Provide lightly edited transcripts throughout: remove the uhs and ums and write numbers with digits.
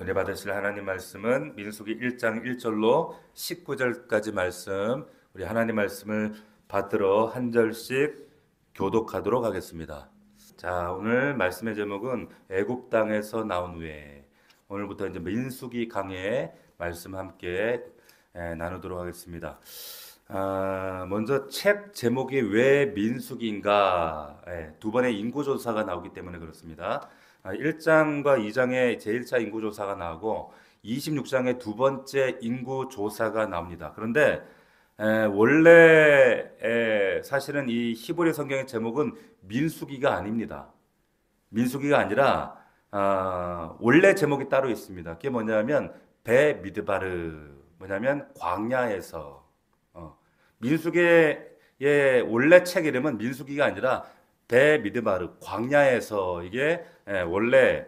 은혜 받으실 하나님 말씀은 민수기 1장 1절로 19절까지 말씀, 우리 하나님 말씀을 받들어 한 절씩 교독하도록 하겠습니다. 자, 오늘 말씀의 제목은 애굽 땅에서 나온 후에, 오늘부터 이제 민수기 강의 말씀 함께 나누도록 하겠습니다. 먼저 책 제목이 왜 민수기인가, 두 번의 인구조사가 나오기 때문에 그렇습니다. 1장과 2장에 제1차 인구조사가 나오고 26장에 두 번째 인구조사가 나옵니다. 그런데 원래 사실은 이 히브리 성경의 제목은 민수기가 아닙니다. 민수기가 아니라 원래 제목이 따로 있습니다. 그게 뭐냐면 베미드바르, 뭐냐면 광야에서. 민수기의 원래 책 이름은 민수기가 아니라 베미드바르, 광야에서. 이게 원래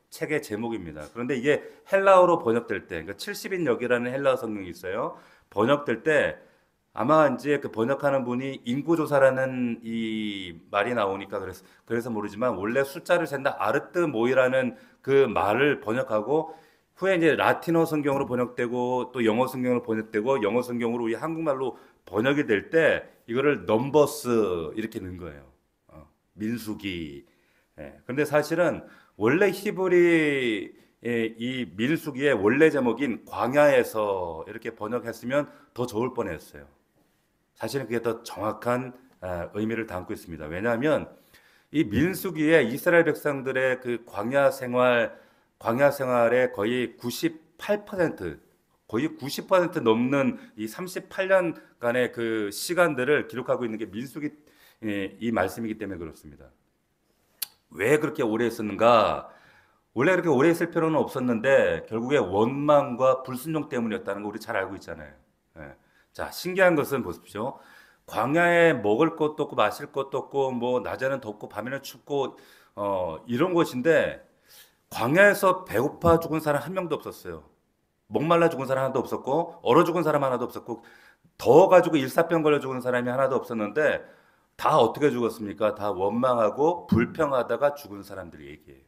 책의 제목입니다. 그런데 이게 헬라어로 번역될 때, 그러니까 70인역이라는 헬라어 성경이 있어요. 번역될 때 아마 이제 그 번역하는 분이 인구조사라는 이 말이 나오니까 그래서 모르지만 원래 숫자를 잰다 아르트 모이라는 그 말을 번역하고 후에 이제 라틴어 성경으로 번역되고 또 영어 성경으로 번역되고 영어 성경으로 우리 한국말로 번역이 될 때 이거를 넘버스 이렇게 넣은 거예요. 민수기. 그런데 사실은 원래 히브리 이 민수기의 원래 제목인 광야에서 이렇게 번역했으면 더 좋을 뻔했어요. 사실은 그게 더 정확한 의미를 담고 있습니다. 왜냐하면 이 민수기에 이스라엘 백성들의 그 광야 생활의 거의 98%, 거의 90% 넘는 이 38년간의 그 시간들을 기록하고 있는 게 민수기 이 말씀이기 때문에 그렇습니다. 왜 그렇게 오래 했었는가? 원래 그렇게 오래 있을 필요는 없었는데 결국에 원망과 불순종 때문이었다는 거 우리 잘 알고 있잖아요. 예. 자, 신기한 것은 보십시오. 광야에 먹을 것도 없고 마실 것도 없고 뭐 낮에는 덥고 밤에는 춥고 이런 곳인데 광야에서 배고파 죽은 사람 한 명도 없었어요. 목말라 죽은 사람 하나도 없었고 얼어 죽은 사람 하나도 없었고 더워가지고 일사병 걸려 죽은 사람이 하나도 없었는데 다 어떻게 죽었습니까? 다 원망하고 불평하다가 죽은 사람들이 얘기해요.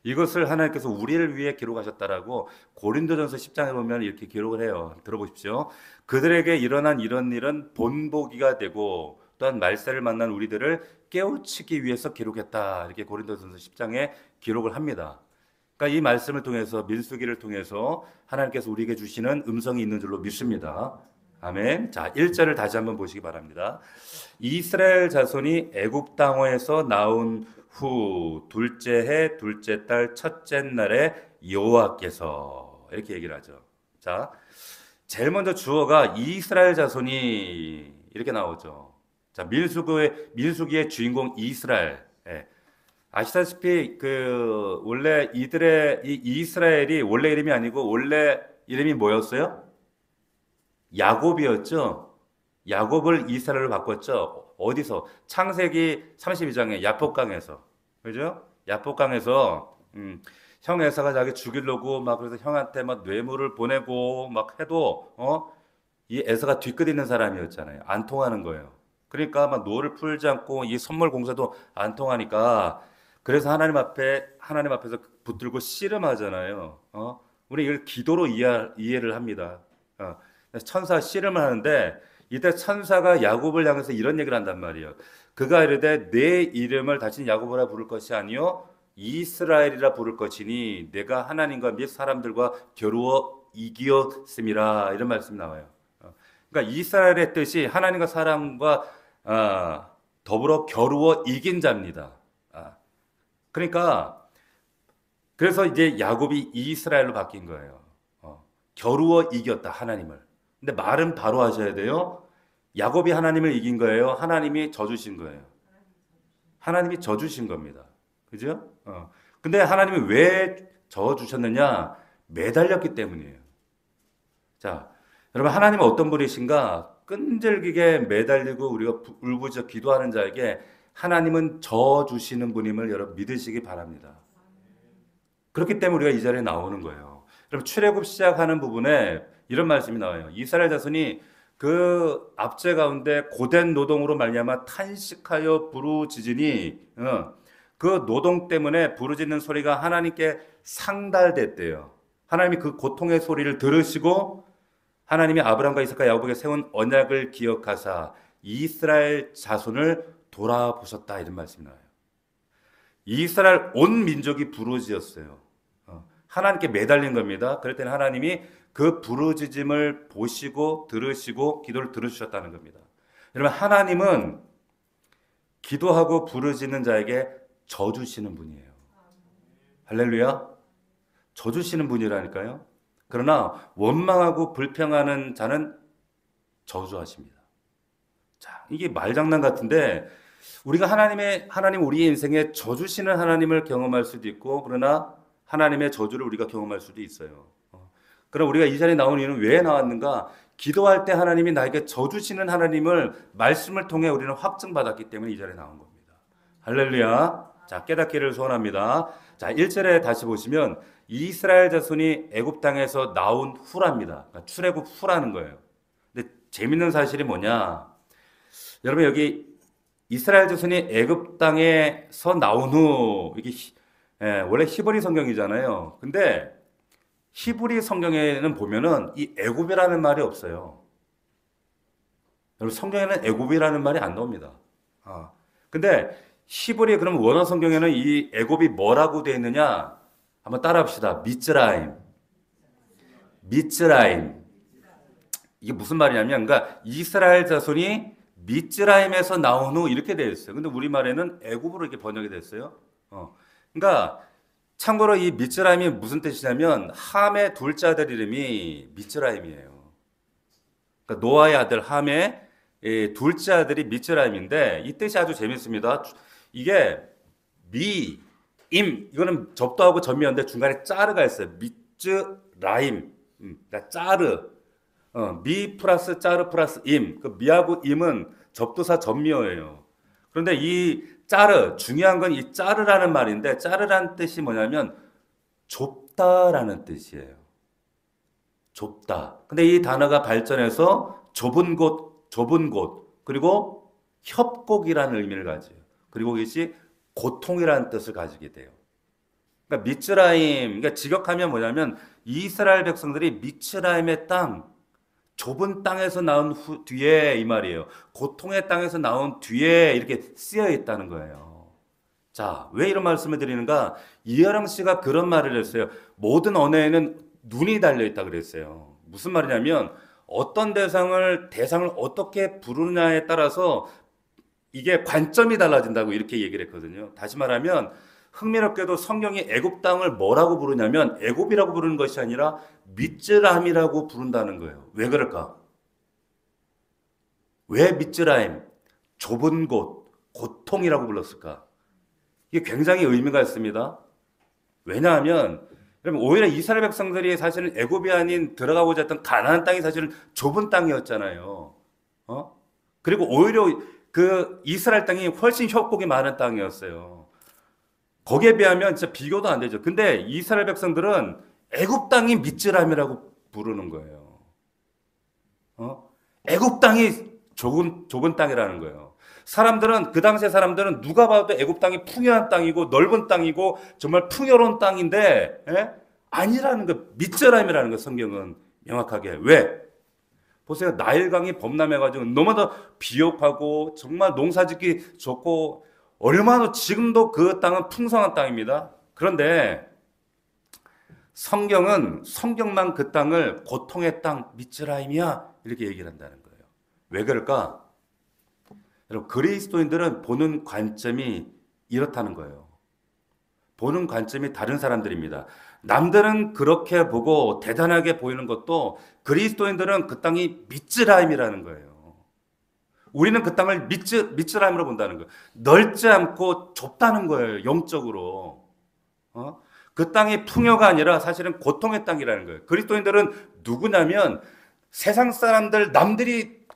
이것을 하나님께서 우리를 위해 기록하셨다라고 고린도전서 10장에 보면 이렇게 기록을 해요. 들어보십시오. 그들에게 일어난 이런 일은 본보기가 되고 또한 말세를 만난 우리들을 깨우치기 위해서 기록했다. 이렇게 고린도전서 10장에 기록을 합니다. 그러니까 이 말씀을 통해서 민수기를 통해서 하나님께서 우리에게 주시는 음성이 있는 줄로 믿습니다. 아멘. 자, 1절을 다시 한번 보시기 바랍니다. 이스라엘 자손이 애굽 땅에서 나온 후 둘째 해 둘째 달 첫째 날에 여호와께서 이렇게 얘기를 하죠. 자, 제일 먼저 주어가 이스라엘 자손이 이렇게 나오죠. 자, 민수기의 주인공 이스라엘. 아시다시피 그 원래 이들의 이 이스라엘이 원래 이름이 아니고 원래 이름이 뭐였어요? 야곱이었죠. 야곱을 이스라엘로 바꿨죠. 어디서? 창세기 32장에 야복강에서. 그죠? 야복강에서 형 에사가 자기 죽이려고 막 그래서 형한테 막 뇌물을 보내고 막 해도 이 에사가 뒤끝 있는 사람이었잖아요. 안 통하는 거예요. 그러니까 막 노를 풀지 않고 이 선물 공세도 안 통하니까 그래서 하나님 앞에서 붙들고 씨름하잖아요. 우리 이걸 기도로 이해를 합니다. 천사 씨름을 하는데 이때 천사가 야곱을 향해서 이런 얘기를 한단 말이에요. 그가 이르되 내 이름을 다시는 야곱이라 부를 것이 아니요 이스라엘이라 부를 것이니 내가 하나님과 및 사람들과 겨루어 이기었음이라. 이런 말씀이 나와요. 그러니까 이스라엘의 뜻이 하나님과 사람과 더불어 겨루어 이긴 자입니다. 그러니까 그래서 이제 야곱이 이스라엘로 바뀐 거예요. 겨루어 이겼다 하나님을. 근데 말은 바로 하셔야 돼요. 야곱이 하나님을 이긴 거예요. 하나님이 져주신 거예요. 하나님이 져주신 겁니다. 그죠? 근데 하나님이 왜 져주셨느냐? 매달렸기 때문이에요. 자, 여러분 하나님은 어떤 분이신가? 끈질기게 매달리고 우리가 울부짖어 기도하는 자에게 하나님은 져주시는 분임을 여러분 믿으시기 바랍니다. 그렇기 때문에 우리가 이 자리에 나오는 거예요. 그럼 출애굽 시작하는 부분에 이런 말씀이 나와요. 이스라엘 자손이 그 압제 가운데 고된 노동으로 말미암아 탄식하여 부르짖으니 그 노동 때문에 부르짖는 소리가 하나님께 상달됐대요. 하나님이 그 고통의 소리를 들으시고 하나님이 아브라함과 이삭과 야곱에게 세운 언약을 기억하사 이스라엘 자손을 돌아보셨다 이런 말씀이 나와요. 이스라엘 온 민족이 부르짖었어요. 하나님께 매달린 겁니다. 그럴 때는 하나님이 그 부르짖음을 보시고 들으시고 기도를 들으셨다는 겁니다. 여러분 하나님은 기도하고 부르짖는 자에게 저 주시는 분이에요. 할렐루야. 저 주시는 분이라니까요. 그러나 원망하고 불평하는 자는 저주하십니다. 자, 이게 말장난 같은데 우리가 하나님 우리의 인생에 저 주시는 하나님을 경험할 수도 있고 그러나 하나님의 저주를 우리가 경험할 수도 있어요. 그럼 우리가 이 자리에 나온 이유는 왜 나왔는가? 기도할 때 하나님이 나에게 저 주시는 하나님을 말씀을 통해 우리는 확증받았기 때문에 이 자리에 나온 겁니다. 할렐루야. 자, 깨닫기를 소원합니다. 자, 1절에 다시 보시면 이스라엘 자손이 애굽 땅에서 나온 후랍니다. 그러니까 출애굽 후라는 거예요. 근데 재밌는 사실이 뭐냐? 여러분 여기 이스라엘 자손이 애굽 땅에서 나온 후 이게 원래 히브리 성경이잖아요. 근데 히브리 성경에는 보면은 이 애굽이라는 말이 없어요. 여러분 성경에는 애굽이라는 말이 안 나옵니다. 근데 히브리 그럼 원어 성경에는 이 애굽이 뭐라고 되어 있느냐? 한번 따라합시다. 미츠라임. 미츠라임. 이게 무슨 말이냐면 그러니까 이스라엘 자손이 미츠라임에서 나온 후 이렇게 되어 있어요. 근데 우리말에는 애굽으로 이렇게 번역이 됐어요. 그러니까 참고로 이 미츠라임이 무슨 뜻이냐면 함의 둘째 아들 이름이 미츠라임이에요. 그러니까 노아의 아들 함의 둘째 아들이 미츠라임인데 이 뜻이 아주 재밌습니다. 이게 이거는 접두하고 전미였는데 중간에 짜르가 있어요. 미츠라임, 그러니까 짜르. 미 플러스 짜르 플러스 임. 그 미하고 임은 접두사 전미어예요. 그런데 이 짜르, 중요한 건 이 짜르라는 말인데 짜르라는 뜻이 뭐냐면 좁다라는 뜻이에요. 좁다. 근데 이 단어가 발전해서 좁은 곳, 그리고 협곡이라는 의미를 가져요. 그리고 이것이 고통이라는 뜻을 가지게 돼요. 그러니까 미츠라임, 그러니까 직역하면 뭐냐면 이스라엘 백성들이 미츠라임의 땅, 좁은 땅에서 나온 뒤에 이 말이에요. 고통의 땅에서 나온 뒤에 이렇게 쓰여 있다는 거예요. 자, 왜 이런 말씀을 드리는가? 이하랑 씨가 그런 말을 했어요. 모든 언어에는 눈이 달려 있다 그랬어요. 무슨 말이냐면 어떤 대상을 어떻게 부르냐에 따라서 이게 관점이 달라진다고 이렇게 얘기를 했거든요. 다시 말하면 흥미롭게도 성경이 애굽 땅을 뭐라고 부르냐면 애굽이라고 부르는 것이 아니라 미츠라임이라고 부른다는 거예요. 왜 그럴까? 왜 미츠라임, 좁은 곳, 고통이라고 불렀을까? 이게 굉장히 의미가 있습니다. 왜냐하면 여러분 오히려 이스라엘 백성들이 사실은 애굽이 아닌 들어가고자 했던 가나안 땅이 사실은 좁은 땅이었잖아요. 그리고 오히려 그 이스라엘 땅이 훨씬 협곡이 많은 땅이었어요. 거기에 비하면 진짜 비교도 안 되죠. 근데 이스라엘 백성들은 애굽 땅이 미츠라임이라고 부르는 거예요. 애굽 땅이 좁은 땅이라는 거예요. 그 당시의 사람들은 누가 봐도 애굽 땅이 풍요한 땅이고 넓은 땅이고 정말 풍요로운 땅인데 아니라는 거, 미츠라임이라는 거 성경은 명확하게. 왜? 보세요. 나일강이 범람해가지고 너무나 비옥하고 정말 농사짓기 좋고 얼마나 지금도 그 땅은 풍성한 땅입니다. 그런데 성경만 그 땅을 고통의 땅 미츠라임이야 이렇게 얘기를 한다는 거예요. 왜 그럴까? 여러분 그리스도인들은 보는 관점이 이렇다는 거예요. 보는 관점이 다른 사람들입니다. 남들은 그렇게 보고 대단하게 보이는 것도 그리스도인들은 그 땅이 미츠라임이라는 거예요. 우리는 그 땅을 미츠라임으로 본다는 거예요. 넓지 않고 좁다는 거예요. 영적으로. 그 땅이 풍요가 아니라 사실은 고통의 땅이라는 거예요. 그리스도인들은 누구냐면 세상 사람들 남들이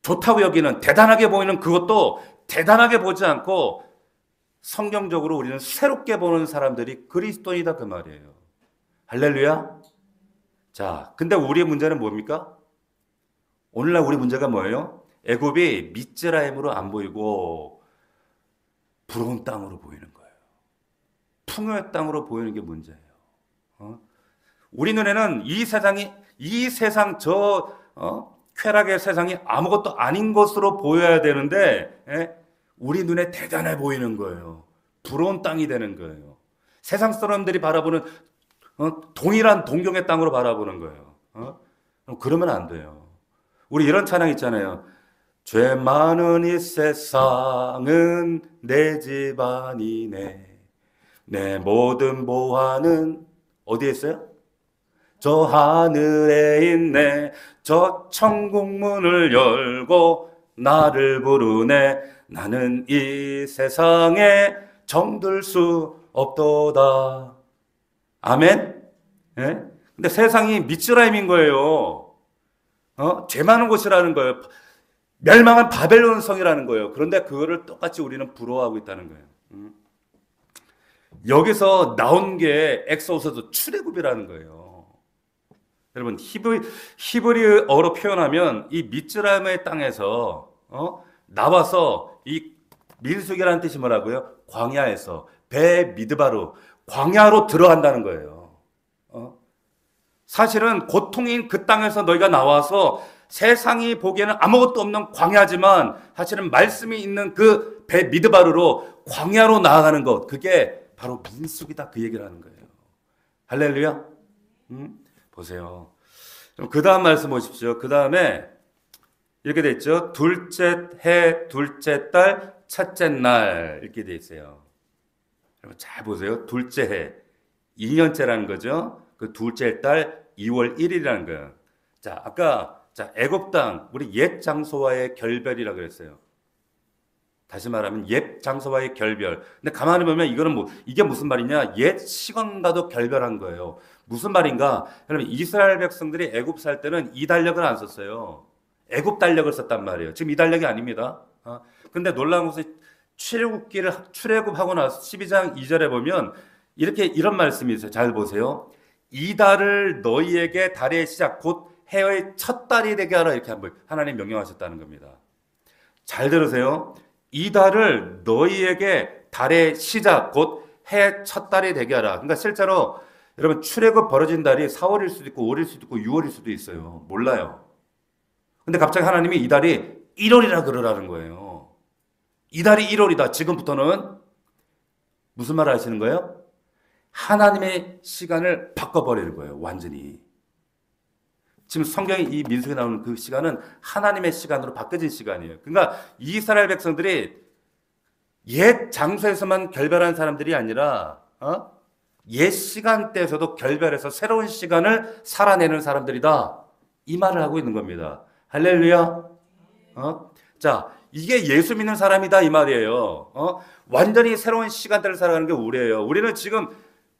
좋다고 여기는 대단하게 보이는 그것도 대단하게 보지 않고 성경적으로 우리는 새롭게 보는 사람들이 그리스도인이다 그 말이에요. 할렐루야. 자, 근데 우리의 문제는 뭡니까? 오늘날 우리 문제가 뭐예요? 애굽이 미츠라임으로 안 보이고 부러운 땅으로 보이는 거예요. 풍요의 땅으로 보이는 게 문제예요. 우리 눈에는 이 세상 쾌락의 세상이 아무것도 아닌 것으로 보여야 되는데, 우리 눈에 대단해 보이는 거예요. 부러운 땅이 되는 거예요. 세상 사람들이 바라보는 동일한 동경의 땅으로 바라보는 거예요. 그러면 안 돼요. 우리 이런 찬양 있잖아요. 죄 많은 이 세상은 내 집안이네. 내 모든 보화는 어디에 있어요? 저 하늘에 있네. 저 천국 문을 열고 나를 부르네. 나는 이 세상에 정들 수 없도다. 아멘? 예? 근데 세상이 미츠라임인 거예요. 죄 많은 곳이라는 거예요. 멸망한 바벨론 성이라는 거예요. 그런데 그거를 똑같이 우리는 부러워하고 있다는 거예요. 여기서 나온 게 엑소서도 출애굽이라는 거예요. 여러분, 히브리어로 표현하면 이 미츠라임의 땅에서 나와서 이 민수기라는 뜻이 뭐라고요? 광야에서 배 미드바루 광야로 들어간다는 거예요. 사실은 고통인 그 땅에서 너희가 나와서 세상이 보기에는 아무것도 없는 광야지만 사실은 말씀이 있는 그 배 미드바루로 광야로 나아가는 것, 그게 바로 민수기다, 그 얘기를 하는 거예요. 할렐루야. 보세요. 그 다음 말씀 보십시오. 그 다음에 이렇게 돼 있죠. 둘째 해, 둘째 달, 첫째 날 이렇게 돼 있어요. 여러분 잘 보세요. 둘째 해 2년째라는 거죠. 그 둘째 달 2월 1일이라는 거예요. 자, 아까 애굽 땅 우리 옛 장소와의 결별이라고 그랬어요. 다시 말하면 옛 장소와의 결별. 근데 가만히 보면 이게 무슨 말이냐? 옛 시간과도 결별한 거예요. 무슨 말인가? 여러분 이스라엘 백성들이 애굽 살 때는 이 달력을 안 썼어요. 애굽 달력을 썼단 말이에요. 지금 이 달력이 아닙니다. 근데 놀라운 것은 출애굽하고 나서 12장 2절에 보면 이런 말씀이 있어요. 잘 보세요. 이 달을 너희에게 달의 시작 곧 해의 첫 달이 되게 하라, 이렇게 하나님 명령하셨다는 겁니다. 잘 들으세요. 이 달을 너희에게 달의 시작 곧 해의 첫 달이 되게 하라. 그러니까 실제로 여러분 출애굽 벌어진 달이 4월일 수도 있고 5월일 수도 있고 6월일 수도 있어요. 몰라요. 근데 갑자기 하나님이 이 달이 1월이라 그러라는 거예요. 이 달이 1월이다. 지금부터는 무슨 말을 하시는 거예요? 하나님의 시간을 바꿔버리는 거예요. 완전히. 지금 성경에 이 민수에 나오는 그 시간은 하나님의 시간으로 바뀌어진 시간이에요. 그러니까 이스라엘 백성들이 옛 장소에서만 결별한 사람들이 아니라 옛 시간대에서도 결별해서 새로운 시간을 살아내는 사람들이다. 이 말을 하고 있는 겁니다. 할렐루야. 자, 이게 예수 믿는 사람이다 이 말이에요. 완전히 새로운 시간대를 살아가는 게 우리예요. 우리는 지금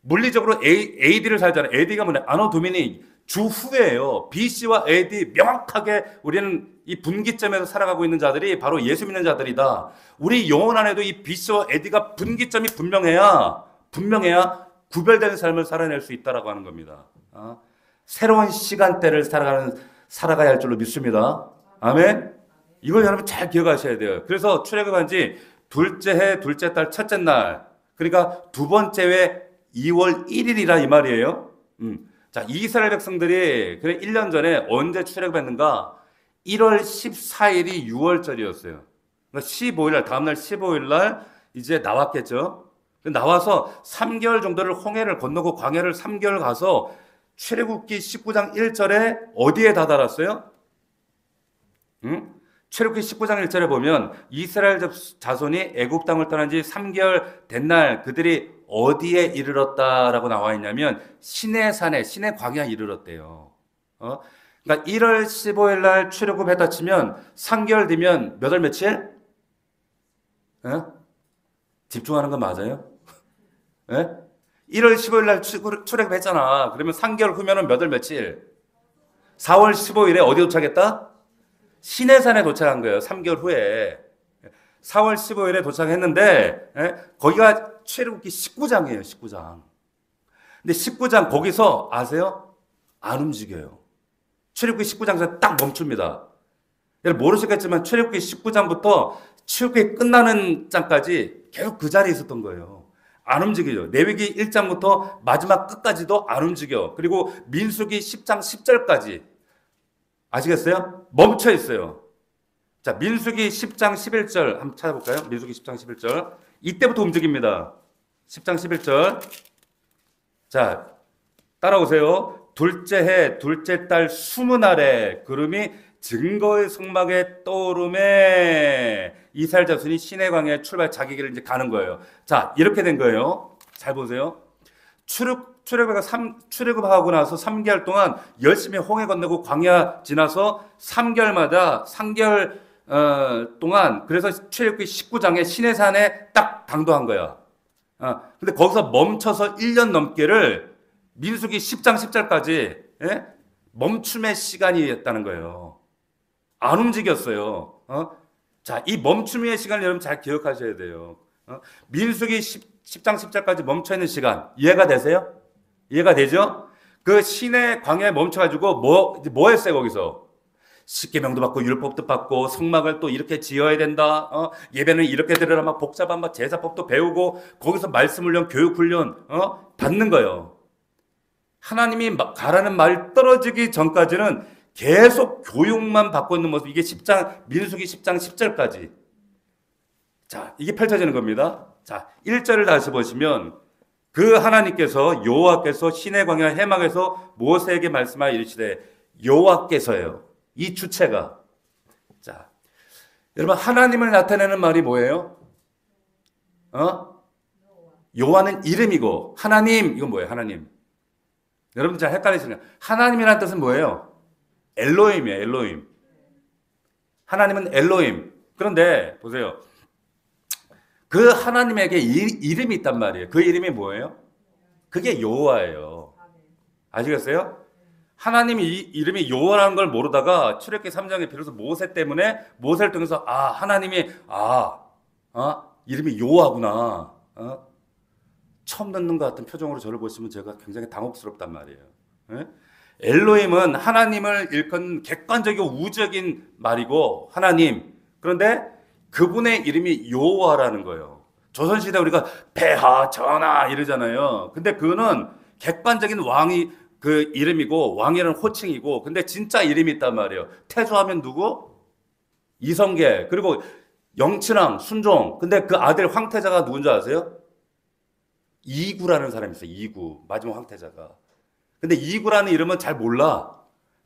물리적으로 AD를 살잖아요. AD가 뭐냐? 아노 도미니 주후예요. BC와 AD 명확하게 우리는 이 분기점에서 살아가고 있는 자들이 바로 예수 믿는 자들이다. 우리 영혼 안에도 이 BC와 AD가 분기점이 분명해야 구별된 삶을 살아낼 수 있다라고 하는 겁니다. 새로운 시간대를 살아가야 할 줄로 믿습니다. 아멘. 이걸 여러분 잘 기억하셔야 돼요. 그래서 출애굽한 지 둘째 해, 둘째 달, 첫째 날. 그러니까 두 번째 해 2월 1일이라 이 말이에요. 자, 이스라엘 백성들이 1년 전에 언제 출애굽했는가? 1월 14일이 6월절이었어요. 그러니까 15일 날, 다음날 15일 날 이제 나왔겠죠. 나와서 3개월 정도를 홍해를 건너고 광야를 3개월 가서 출애굽기 19장 1절에 어디에 다다랐어요? 출애굽기 19장 1절에 보면 이스라엘 자손이 애굽 땅을 떠난 지 3개월 된 날 그들이 어디에 이르렀다라고 나와 있냐면 시내산에 시내 광야에 이르렀대요. 그러니까 1월 15일 날 출애굽했다 치면 3개월 뒤면 몇 월 며칠? 집중하는 거 맞아요? 1월 15일 날 출애굽했잖아. 그러면 3개월 후면은 몇 월 며칠? 4월 15일에 어디 도착했다? 시내산에 도착한 거예요. 3개월 후에. 4월 15일에 도착했는데 거기가 출애굽기 19장이에요. 19장. 근데 19장 거기서 아세요? 안 움직여요. 출애굽기 19장에서 딱 멈춥니다. 여러분 모르시겠지만 출애굽기 19장부터 출애굽기 끝나는 장까지 계속 그 자리에 있었던 거예요. 안 움직여요. 레위기 1장부터 마지막 끝까지도 안 움직여. 그리고 민수기 10장 10절까지 아시겠어요? 멈춰 있어요. 자, 민수기 10장 11절 한번 찾아볼까요? 민수기 10장 11절. 이때부터 움직입니다. 10장 11절. 자, 따라오세요. 둘째 해, 둘째 달 20날에 구름이 증거의 성막에 떠오름에 이스라엘 자손이 시내 광야에 출발 자기 길을 이제 가는 거예요. 자, 이렇게 된 거예요. 잘 보세요. 출애굽하고 나서 3개월 동안 열심히 홍해 건너고 광야 지나서 3개월마다 3개월 동안 그래서 출애굽기 19장에 시내산에 딱 당도한 거야. 근데 거기서 멈춰서 1년 넘게를 민수기 10장 10절까지 예? 멈춤의 시간이었다는 거예요. 안 움직였어요. 자, 이 멈춤의 시간을 여러분 잘 기억하셔야 돼요. 민수기 10장 10절까지 멈춰있는 시간 이해가 되세요? 이해가 되죠? 그 시내 광야에 멈춰가지고 뭐 했어요 거기서? 십계명도 받고 율법도 받고 성막을 또 이렇게 지어야 된다. 예배는 이렇게 드려라 막 복잡한 막 제사법도 배우고 거기서 말씀 훈련, 교육 훈련 받는 거예요. 하나님이 가라는 말 떨어지기 전까지는 계속 교육만 받고 있는 모습. 이게 민수기 10장 10절까지. 자, 이게 펼쳐지는 겁니다. 자, 1절을 다시 보시면 그 하나님께서 여호와께서 시내 광야 해막에서 모세에게 말씀하여 이르시되 여호와께서예요. 이 주체가. 자, 여러분 하나님을 나타내는 말이 뭐예요? 여호와는 이름이고 하나님 이건 뭐예요? 하나님. 여러분 잘 헷갈리시나요? 하나님이라는 뜻은 뭐예요? 엘로힘이에요. 엘로힘. 하나님은 엘로힘. 그런데 보세요. 그 하나님에게 이름이 있단 말이에요. 그 이름이 뭐예요? 그게 여호와예요. 아시겠어요? 하나님이 이름이 여호와라는 걸 모르다가 출애굽기 3장에 비로소 모세 때문에 모세를 통해서 하나님이 이름이 여호와구나. 처음 듣는 것 같은 표정으로 저를 보시면 제가 굉장히 당혹스럽단 말이에요. 엘로힘은 하나님을 일컫는 객관적이고 우주적인 말이고 하나님. 그런데 그분의 이름이 여호와라는 거예요. 조선시대 우리가 폐하, 전하 이러잖아요. 근데 그거는 객관적인 왕이 그 이름이고 왕이라는 호칭이고 근데 진짜 이름이 있단 말이에요. 태조하면 누구? 이성계. 그리고 영친왕, 순종. 근데 그 아들 황태자가 누군지 아세요? 이구라는 사람이 있어요. 이구. 마지막 황태자가. 근데 이구라는 이름은 잘 몰라.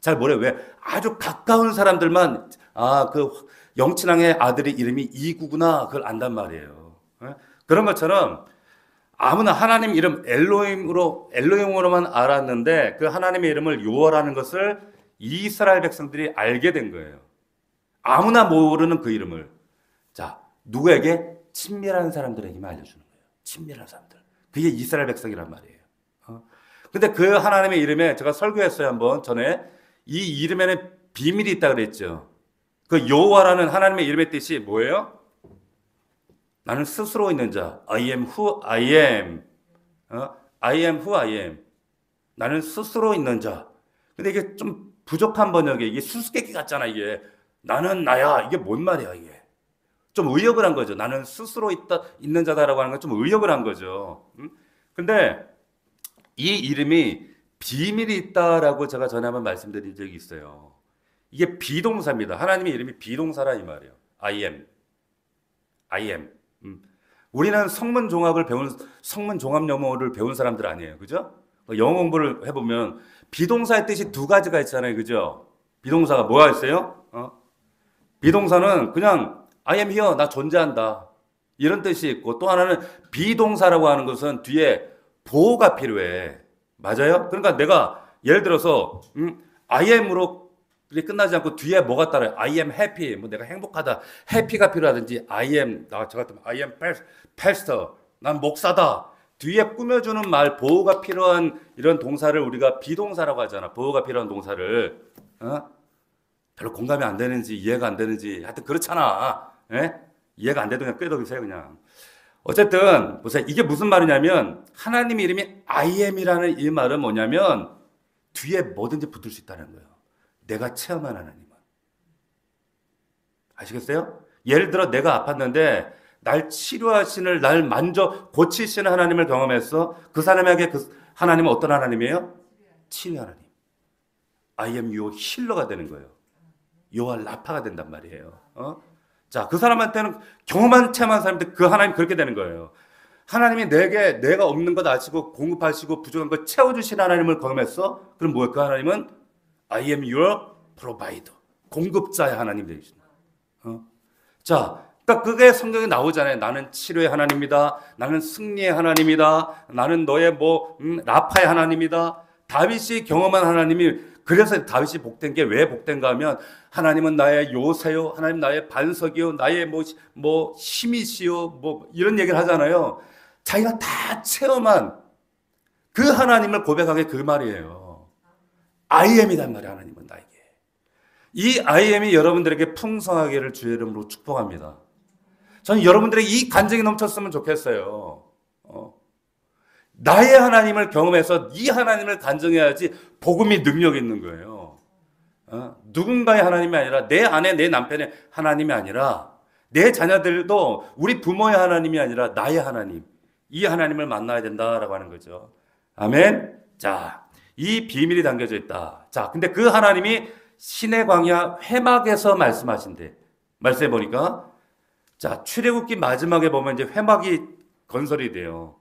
잘 모르요. 왜? 아주 가까운 사람들만 그 영친왕의 아들의 이름이 이구구나 그걸 안단 말이에요. 그런 것처럼 아무나 하나님 이름 엘로힘으로만 알았는데 그 하나님의 이름을 여호와라는 것을 이스라엘 백성들이 알게 된 거예요. 아무나 모르는 그 이름을. 자, 누구에게? 친밀한 사람들에게만 알려주는 거예요. 친밀한 사람들. 그게 이스라엘 백성이란 말이에요. 근데 그 하나님의 이름에 제가 설교했어요 한번 전에. 이 이름에는 비밀이 있다 그랬죠. 그 여호와라는 하나님의 이름의 뜻이 뭐예요? 나는 스스로 있는 자. I am who I am. I am who I am. 나는 스스로 있는 자. 근데 이게 좀 부족한 번역에 이게 수수께끼 같잖아 이게. 나는 나야. 이게 뭔 말이야 이게. 좀 의역을 한 거죠. 나는 스스로 있는 자다라고 하는 건 좀 의역을 한 거죠. 근데 이 이름이 비밀이 있다라고 제가 전에 한번 말씀드린 적이 있어요. 이게 비동사입니다. 하나님의 이름이 비동사라 이 말이에요. I am. I am. 우리는 성문 종합 영어를 배운 사람들 아니에요. 그죠? 영어 공부를 해보면 비동사의 뜻이 두 가지가 있잖아요. 그죠? 비동사가 뭐가 있어요? 비동사는 그냥 I am here. 나 존재한다. 이런 뜻이 있고 또 하나는 비동사라고 하는 것은 뒤에 보호가 필요해. 맞아요? 그러니까 내가 예를 들어서 I am으로 끝나지 않고 뒤에 뭐가 따라요? I am happy. 뭐 내가 행복하다. happy가 필요하든지 I am 저 같으면 I am pastor. 난 목사다. 뒤에 꾸며주는 말 보호가 필요한 이런 동사를 우리가 비동사라고 하잖아. 보호가 필요한 동사를. 별로 공감이 안 되는지 이해가 안 되는지 하여튼 그렇잖아. 예? 이해가 안 되도 그냥 끄덕이세요 그냥. 어쨌든 보세요. 이게 무슨 말이냐면 하나님의 이름이 I am이라는 이 말은 뭐냐면 뒤에 뭐든지 붙을 수 있다는 거예요. 내가 체험한 하나님은. 아시겠어요? 예를 들어 내가 아팠는데 날 치료하시는, 날 만져 고치시는 하나님을 경험했어. 그 사람에게 그 하나님은 어떤 하나님이에요? 치료 하나님. I am your healer가 되는 거예요. 요한 라파가 된단 말이에요. 자, 그 사람한테는 경험한 체험한 사람한테 그 하나님 그렇게 되는 거예요. 하나님이 내게 내가 없는 것 아시고 공급하시고 부족한 것 채워주신 하나님을 경험했어? 그럼 뭐야? 그 하나님은 I am your provider. 공급자의 하나님 되시는 거예요. 자, 그러니까 그게 성경에 나오잖아요. 나는 치료의 하나님이다. 나는 승리의 하나님이다. 나는 너의 라파의 하나님이다. 다윗이 경험한 하나님이, 그래서 다윗이 복된 게 왜 복된가 하면 하나님은 나의 요새요, 하나님 나의 반석이요, 나의 힘이시요, 이런 얘기를 하잖아요. 자기가 다 체험한 그 하나님을 고백하게 그 말이에요. I am이란 말이에요. 하나님은 나에게. 이 I am이 여러분들에게 풍성하기를 주의 이름으로 축복합니다. 저는 여러분들의 이 간증이 넘쳤으면 좋겠어요. 나의 하나님을 경험해서 이 하나님을 간증해야지 복음이 능력 있는 거예요. 누군가의 하나님이 아니라 내 아내, 내 남편의 하나님이 아니라 내 자녀들도 우리 부모의 하나님이 아니라 나의 하나님, 이 하나님을 만나야 된다라고 하는 거죠. 아멘. 자, 이 비밀이 담겨져 있다. 자, 근데 그 하나님이 신의 광야 회막에서 말씀하신대. 말씀해 보니까, 자, 출애굽기 마지막에 보면 이제 회막이 건설이 돼요.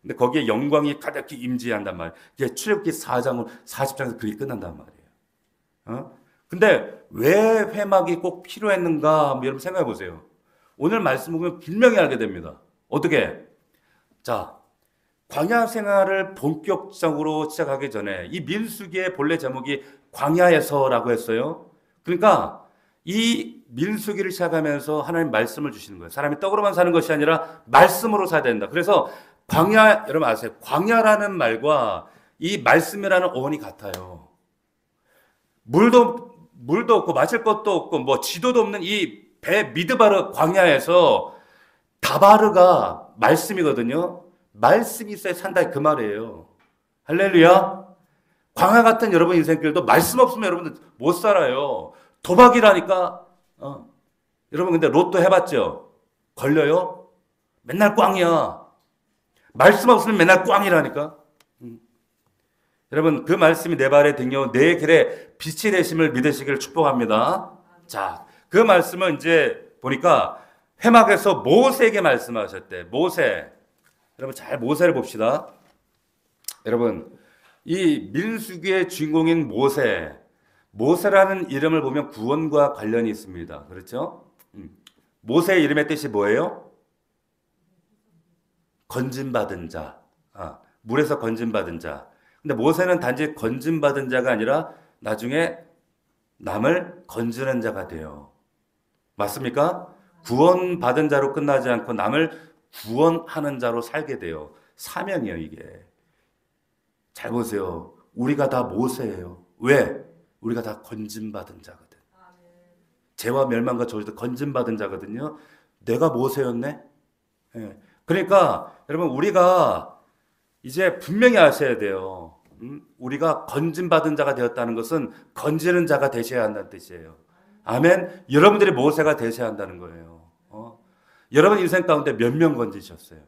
근데 거기에 영광이 가득히 임재한단 말이에요. 이게 출애굽기 4장으로 40장에서 그게 끝난단 말이에요. 근데 왜 회막이 꼭 필요했는가? 여러분 생각해 보세요. 오늘 말씀 보면 분명히 알게 됩니다. 어떻게? 자, 광야 생활을 본격적으로 시작하기 전에 이 민수기의 본래 제목이 광야에서라고 했어요. 그러니까 이 민수기를 시작하면서 하나님 말씀을 주시는 거예요. 사람이 떡으로만 사는 것이 아니라 말씀으로 살아야 된다. 그래서 광야, 여러분 아세요? 광야라는 말과 이 말씀이라는 어원이 같아요. 물도 없고 마실 것도 없고 지도도 없는 이 배 미드바르 광야에서 다바르가 말씀이거든요. 말씀이 있어야 산다 그 말이에요. 할렐루야. 광야 같은 여러분 인생길도 말씀 없으면 여러분들 못 살아요. 도박이라니까. 여러분 근데 로또 해봤죠? 걸려요? 맨날 꽝이야. 말씀 없으면 맨날 꽝이라니까. 여러분 그 말씀이 내 발에 등려 내 길에 빛이 되심을 믿으시기를 축복합니다. 자, 그 말씀은 이제 보니까 회막에서 모세에게 말씀하셨대. 모세. 여러분 잘 모세를 봅시다. 여러분 이 민수기의 주인공인 모세. 모세라는 이름을 보면 구원과 관련이 있습니다. 그렇죠? 모세의 이름의 뜻이 뭐예요? 건진받은 자. 물에서 건진받은 자. 근데 모세는 단지 건진받은 자가 아니라 나중에 남을 건지는 자가 돼요. 맞습니까? 구원받은 자로 끝나지 않고 남을 구원하는 자로 살게 돼요. 사명이에요, 이게. 잘 보세요. 우리가 다 모세예요. 왜? 우리가 다 건진받은 자거든. 죄와 멸망과 저주도 건진받은 자거든요. 내가 모세였네? 네. 그러니까 여러분 우리가 이제 분명히 아셔야 돼요. 우리가 건진받은 자가 되었다는 것은 건지는 자가 되셔야 한다는 뜻이에요. 아멘. 여러분들이 모세가 되셔야 한다는 거예요. 여러분 인생 가운데 몇 명 건지셨어요?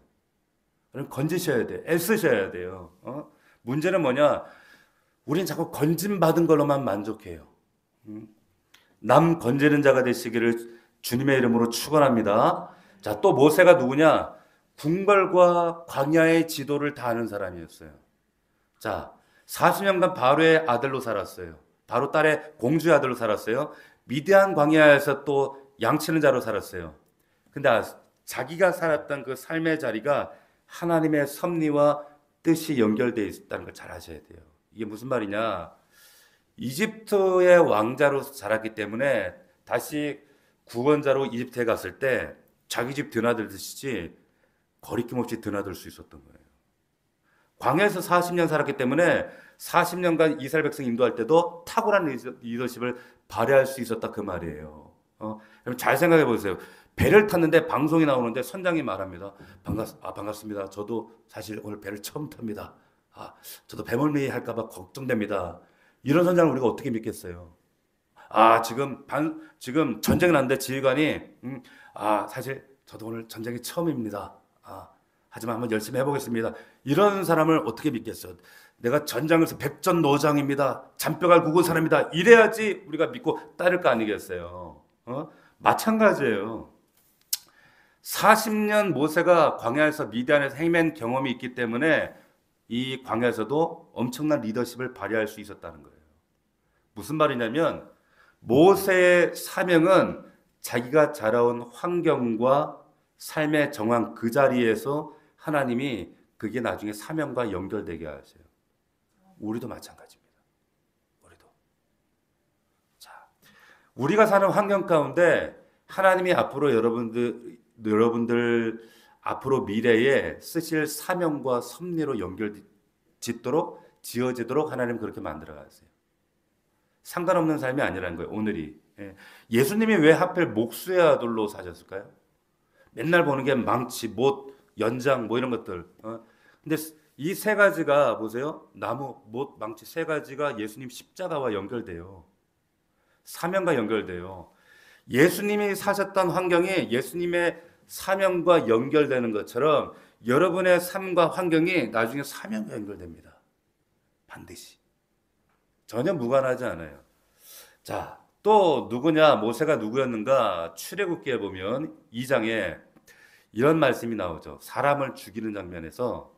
여러분 건지셔야 돼요. 애쓰셔야 돼요. 문제는 뭐냐? 우린 자꾸 건진받은 걸로만 만족해요. 남 건지는 자가 되시기를 주님의 이름으로 축원합니다. 자, 또 모세가 누구냐? 궁궐과 광야의 지도를 다 아는 사람이었어요. 자, 40년간 바로의 아들로 살았어요. 바로 딸의 공주의 아들로 살았어요. 미디안 광야에서 또 양치는 자로 살았어요. 근데 자기가 살았던 그 삶의 자리가 하나님의 섭리와 뜻이 연결되어 있다는 걸 잘 아셔야 돼요. 이게 무슨 말이냐? 이집트의 왕자로 자랐기 때문에 다시 구원자로 이집트에 갔을 때 자기 집 드나들듯이 거리낌 없이 드나들 수 있었던 거예요. 광야에서 40년 살았기 때문에 40년간 이스라엘 백성 인도할 때도 탁월한 리더십을 발휘할 수 있었다 그 말이에요. 여러분 잘 생각해 보세요. 배를 탔는데 방송이 나오는데 선장이 말합니다. 반갑습니다. 저도 사실 오늘 배를 처음 탑니다. 저도 배멀미 할까봐 걱정됩니다. 이런 선장을 우리가 어떻게 믿겠어요? 지금 전쟁 났는데 지휘관이 사실 저도 오늘 전쟁이 처음입니다. 하지만 한번 열심히 해보겠습니다. 이런 사람을 어떻게 믿겠어? 내가 전장에서 백전노장입니다. 잔뼈가 굵은 사람이다. 이래야지 우리가 믿고 따를 거 아니겠어요? 마찬가지예요. 40년 모세가 광야에서 미디안에서 헤맨 경험이 있기 때문에 이 광야에서도 엄청난 리더십을 발휘할 수 있었다는 거예요. 무슨 말이냐면 모세의 사명은 자기가 자라온 환경과 삶의 정황 그 자리에서 하나님이 그게 나중에 사명과 연결되게 하세요. 우리도 마찬가지입니다. 우리도. 자, 우리가 사는 환경 가운데 하나님이 앞으로 여러분들 앞으로 미래에 쓰실 사명과 섭리로 지어지도록 하나님 그렇게 만들어 가세요. 상관없는 삶이 아니라는 거예요. 오늘이. 예수님이 왜 하필 목수의 아들로 사셨을까요? 맨날 보는 게 망치, 못, 연장 뭐 이런 것들. 근데 이 세 가지가 보세요. 나무, 못, 망치 세 가지가 예수님 십자가와 연결돼요. 사명과 연결돼요. 예수님이 사셨던 환경이 예수님의 사명과 연결되는 것처럼 여러분의 삶과 환경이 나중에 사명과 연결됩니다. 반드시. 전혀 무관하지 않아요. 자, 또 누구냐? 모세가 누구였는가? 출애굽기에 보면 2장에 이런 말씀이 나오죠. 사람을 죽이는 장면에서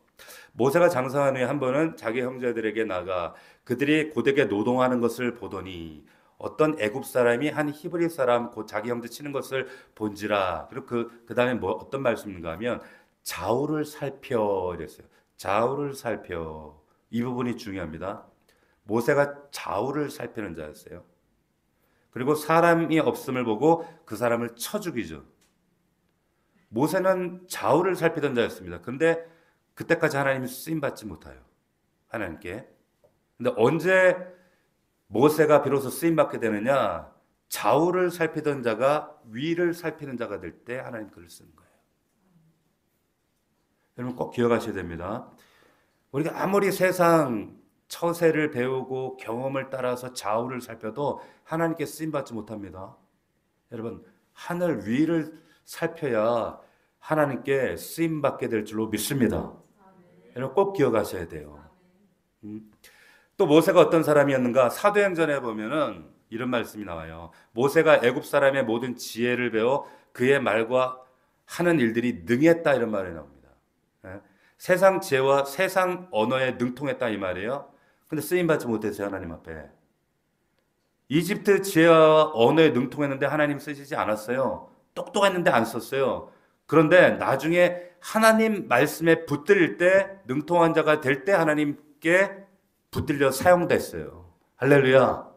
모세가 장사한 후에 한 번은 자기 형제들에게 나가 그들이 고되게 노동하는 것을 보더니 어떤 애굽 사람이 한 히브리 사람 곧 자기 형제 치는 것을 본지라. 그리고 그 다음에 뭐 어떤 말씀인가 하면 좌우를 살펴 이랬어요. 좌우를 살펴. 이 부분이 중요합니다. 모세가 좌우를 살피는 자였어요. 그리고 사람이 없음을 보고 그 사람을 쳐 죽이죠. 모세는 좌우를 살피던 자였습니다. 그런데 그때까지 하나님이 쓰임받지 못해요. 하나님께. 근데 언제 모세가 비로소 쓰임받게 되느냐? 좌우를 살피던 자가 위를 살피는 자가 될 때 하나님 그를 쓰는 거예요. 여러분 꼭 기억하셔야 됩니다. 우리가 아무리 세상 처세를 배우고 경험을 따라서 좌우를 살펴도 하나님께 쓰임받지 못합니다. 여러분 하늘 위를 살펴야 하나님께 쓰임받게 될 줄로 믿습니다. 여러분 꼭 기억하셔야 돼요. 또 모세가 어떤 사람이었는가? 사도행전에 보면은 이런 말씀이 나와요. 모세가 애굽 사람의 모든 지혜를 배워 그의 말과 하는 일들이 능했다 이런 말이 나옵니다. 세상 지혜와 세상 언어에 능통했다 이 말이에요. 근데 쓰임받지 못했어요. 하나님 앞에. 이집트 지혜와 언어에 능통했는데 하나님 쓰시지 않았어요. 똑똑했는데 안 썼어요. 그런데 나중에 하나님 말씀에 붙들릴 때 능통한 자가 될 때 하나님께 붙들려 사용됐어요. 할렐루야.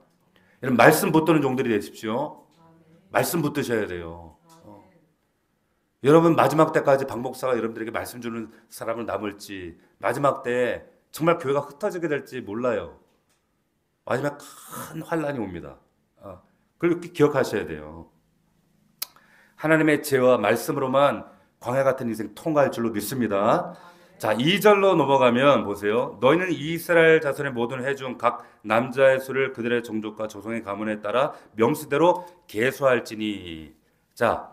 여러분 말씀 붙드는 종들이 되십시오. 말씀 붙드셔야 돼요. 여러분 마지막 때까지 박 목사가 여러분들에게 말씀 주는 사람을 남을지 마지막 때에 정말 교회가 흩어지게 될지 몰라요. 마지막 큰 환란이 옵니다. 그렇게 기억하셔야 돼요. 하나님의 지혜와 말씀으로만 광야 같은 인생 통과할 줄로 믿습니다. 자, 2절로 넘어가면 보세요. 너희는 이스라엘 자손의 모든 회중 각 남자의 수를 그들의 종족과 조상의 가문에 따라 명수대로 계수할지니. 자,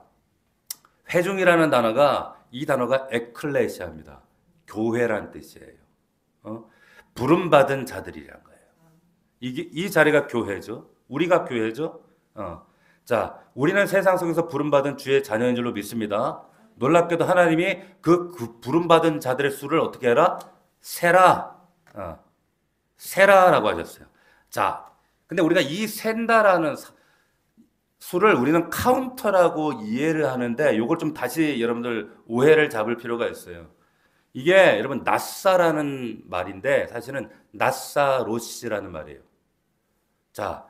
회중이라는 단어가 이 단어가 에클레시아입니다. 교회란 뜻이에요. 부름받은 자들이란 거예요. 이 자리가 교회죠. 우리가 교회죠. 자, 우리는 세상 속에서 부름받은 주의 자녀인 줄로 믿습니다. 놀랍게도 하나님이 그 부름받은 자들의 수를 어떻게 해라? 세라. 세라라고 하셨어요. 자, 근데 우리가 이 센다라는 수를 우리는 카운터라고 이해를 하는데 이걸 좀 다시 여러분들 오해를 잡을 필요가 있어요. 이게 여러분 나사라는 말인데 사실은 나사로시라는 말이에요. 자,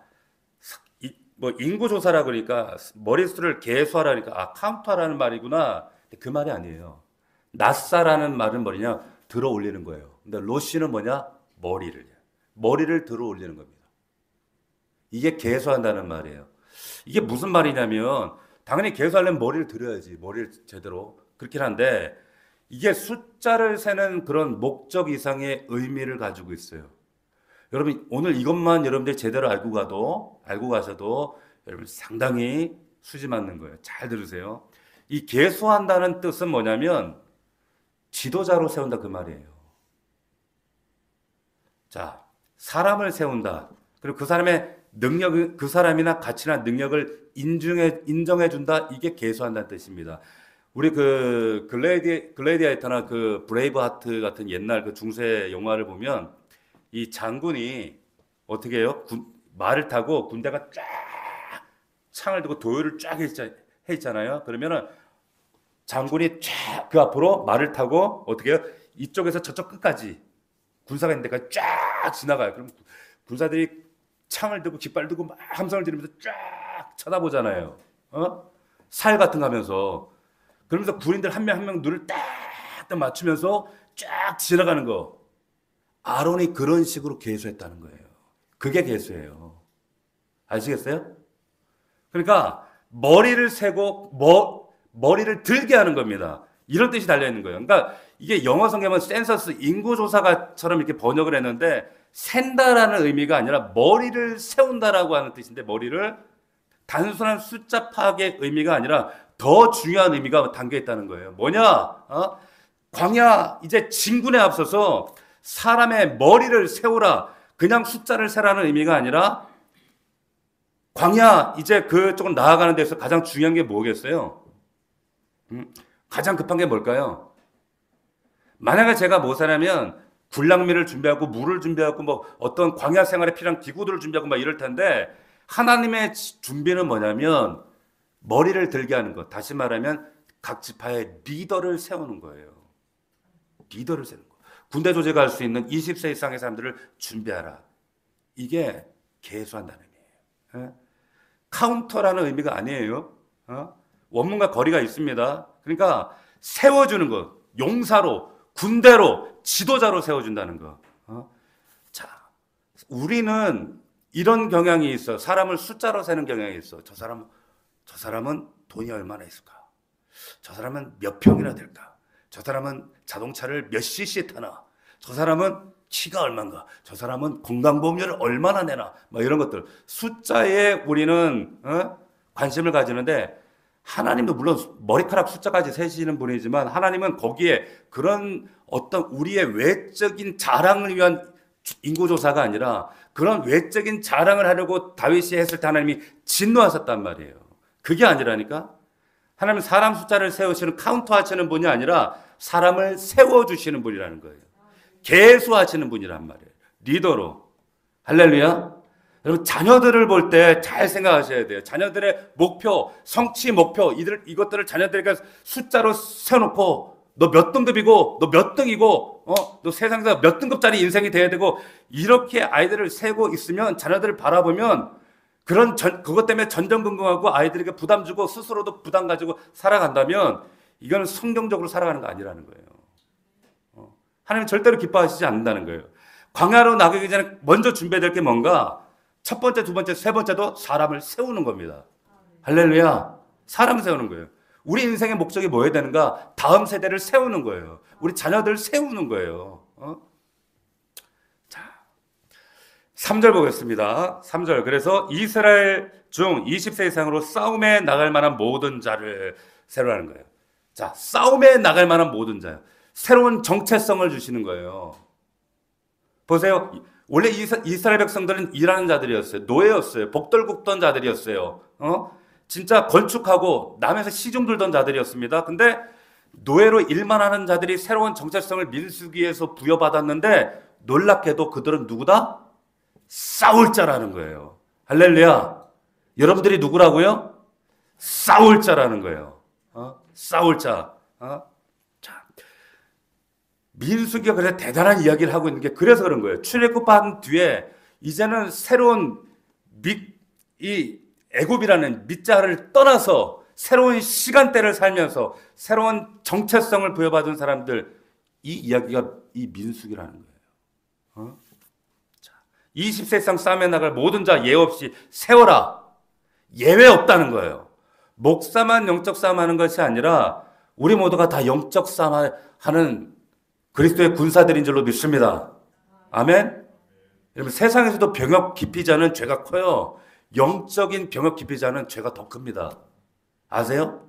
뭐 인구조사라 그러니까 머릿수를 계수하라니까 카운터라는 말이구나. 그 말이 아니에요. 나사라는 말은 뭐냐? 들어 올리는 거예요. 근데 로시는 뭐냐? 머리를 들어 올리는 겁니다. 이게 계수한다는 말이에요. 이게 무슨 말이냐면 당연히 계수하려면 머리를 들어야지. 머리를 제대로. 그렇긴 한데 이게 숫자를 세는 그런 목적 이상의 의미를 가지고 있어요. 여러분 오늘 이것만 여러분들이 제대로 알고 가셔도 여러분 상당히 수지 맞는 거예요. 잘 들으세요. 이 계수한다는 뜻은 뭐냐면 지도자로 세운다 그 말이에요. 자, 사람을 세운다. 그리고 그 사람의 능력, 그 사람이나 가치나 능력을 인정해 준다. 이게 계수한다는 뜻입니다. 우리 그 글래디에이터나 그 브레이브 하트 같은 옛날 그 중세 영화를 보면 이 장군이 어떻게 해요? 말을 타고 군대가 쫙 창을 들고 도열을 쫙 해 있잖아요. 그러면은 장군이 쫙 그 앞으로 말을 타고 어떻게 해요? 이쪽에서 저쪽 끝까지 군사가 있는 데까지 쫙 지나가요. 그럼 군사들이 창을 들고 깃발 들고 막 함성을 지르면서 쫙 쳐다보잖아요. 살 같은 거 하면서. 그러면서 군인들 한 명 한 명 눈을 딱 맞추면서 쫙 지나가는 거. 아론이 그런 식으로 계수했다는 거예요. 그게 계수예요. 아시겠어요? 그러니까 머리를 세고 머리를 들게 하는 겁니다. 이런 뜻이 달려있는 거예요. 그러니까 이게 영어 성경은 센서스 인구조사가처럼 이렇게 번역을 했는데 센다라는 의미가 아니라 머리를 세운다라고 하는 뜻인데 머리를 단순한 숫자 파악의 의미가 아니라 더 중요한 의미가 담겨 있다는 거예요. 뭐냐? 광야 이제 진군에 앞서서 사람의 머리를 세우라. 그냥 숫자를 세라는 의미가 아니라 광야 이제 그쪽으로 나아가는 데서 가장 중요한 게 뭐겠어요? 가장 급한 게 뭘까요? 만약에 제가 모사라면 군량미를 준비하고 물을 준비하고 뭐 어떤 광야 생활에 필요한 기구들을 준비하고 막 이럴 텐데 하나님의 준비는 뭐냐면 머리를 들게 하는 것. 다시 말하면 각 지파의 리더를 세우는 거예요. 리더를 세우는 거. 군대 조직할 수 있는 20세 이상의 사람들을 준비하라. 이게 계수한다는 의미예요. 카운터라는 의미가 아니에요. 원문과 거리가 있습니다. 그러니까 세워주는 것. 용사로, 군대로, 지도자로 세워준다는 거. 자, 우리는 이런 경향이 있어. 사람을 숫자로 세는 경향이 있어. 저 사람은 돈이 얼마나 있을까? 저 사람은 몇 평이나 될까? 저 사람은 자동차를 몇 cc 타나? 저 사람은 키가 얼마인가? 저 사람은 건강보험료를 얼마나 내나? 뭐 이런 것들. 숫자에 우리는 관심을 가지는데 하나님도 물론 머리카락 숫자까지 세시는 분이지만 하나님은 거기에 그런 어떤 우리의 외적인 자랑을 위한 인구조사가 아니라 그런 외적인 자랑을 하려고 다윗이 했을 때 하나님이 진노하셨단 말이에요. 그게 아니라니까. 하나님은 사람 숫자를 세우시는 카운터 하시는 분이 아니라 사람을 세워주시는 분이라는 거예요. 계수하시는 분이란 말이에요. 리더로. 할렐루야. 여러분 자녀들을 볼 때 잘 생각하셔야 돼요. 자녀들의 목표, 성취 목표 이것들을 자녀들에게 숫자로 세워놓고 너 몇 등급이고 너 몇 등이고 너 세상에서 몇 등급짜리 인생이 돼야 되고 이렇게 아이들을 세고 있으면 자녀들을 바라보면 그것 때문에 전전긍긍하고 아이들에게 부담 주고 스스로도 부담 가지고 살아간다면 이건 성경적으로 살아가는 거 아니라는 거예요. 하나님은 절대로 기뻐하시지 않는다는 거예요. 광야로 나가기 전에 먼저 준비해야 될 게 뭔가? 첫 번째, 두 번째, 세 번째도 사람을 세우는 겁니다. 할렐루야. 사람을 세우는 거예요. 우리 인생의 목적이 뭐여야 되는가? 다음 세대를 세우는 거예요. 우리 자녀들을 세우는 거예요. 자, 3절 보겠습니다. 3절. 그래서 이스라엘 중 20세 이상으로 싸움에 나갈 만한 모든 자를 세우라는 거예요. 자, 싸움에 나갈 만한 모든 자요. 새로운 정체성을 주시는 거예요. 보세요. 원래 이스라엘 백성들은 일하는 자들이었어요. 노예였어요. 복돌 굽던 자들이었어요. 진짜 건축하고 남에서 시중 들던 자들이었습니다. 근데 노예로 일만 하는 자들이 새로운 정체성을 민수기에서 부여받았는데 놀랍게도 그들은 누구다? 싸울 자라는 거예요. 할렐루야. 여러분들이 누구라고요? 싸울 자라는 거예요. 싸울 자. 자, 민수기가 그래서 대단한 이야기를 하고 있는 게 그래서 그런 거예요. 출애굽한 뒤에 이제는 새로운 이 애굽이라는 밑자를 떠나서 새로운 시간대를 살면서 새로운 정체성을 부여받은 사람들 이 이야기가 이 민수기라는 거예요. 자, 20세 이상 싸움에 나갈 모든 자 예 없이 세워라. 예외 없다는 거예요. 목사만 영적 싸움하는 것이 아니라 우리 모두가 다 영적 싸움하는 그리스도의 군사들인 줄로 믿습니다. 아멘. 여러분 세상에서도 병역 기피자는 죄가 커요. 영적인 병역 기피자는 죄가 더 큽니다. 아세요?